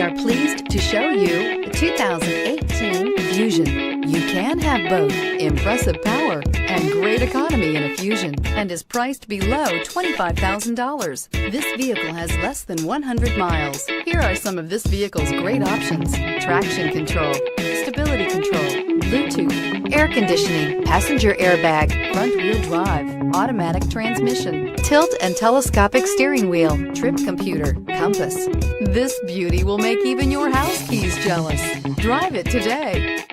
We are pleased to show you the 2018 Fusion. You can have both impressive power and great economy in a Fusion, and is priced below $25,000. This vehicle has less than 100 miles. Here are some of this vehicle's great options: traction control, stability control, Bluetooth, air conditioning, passenger airbag, front wheel drive, automatic transmission, tilt and telescopic steering wheel, trip computer, compass. This beauty will make even your house keys jealous. Drive it today.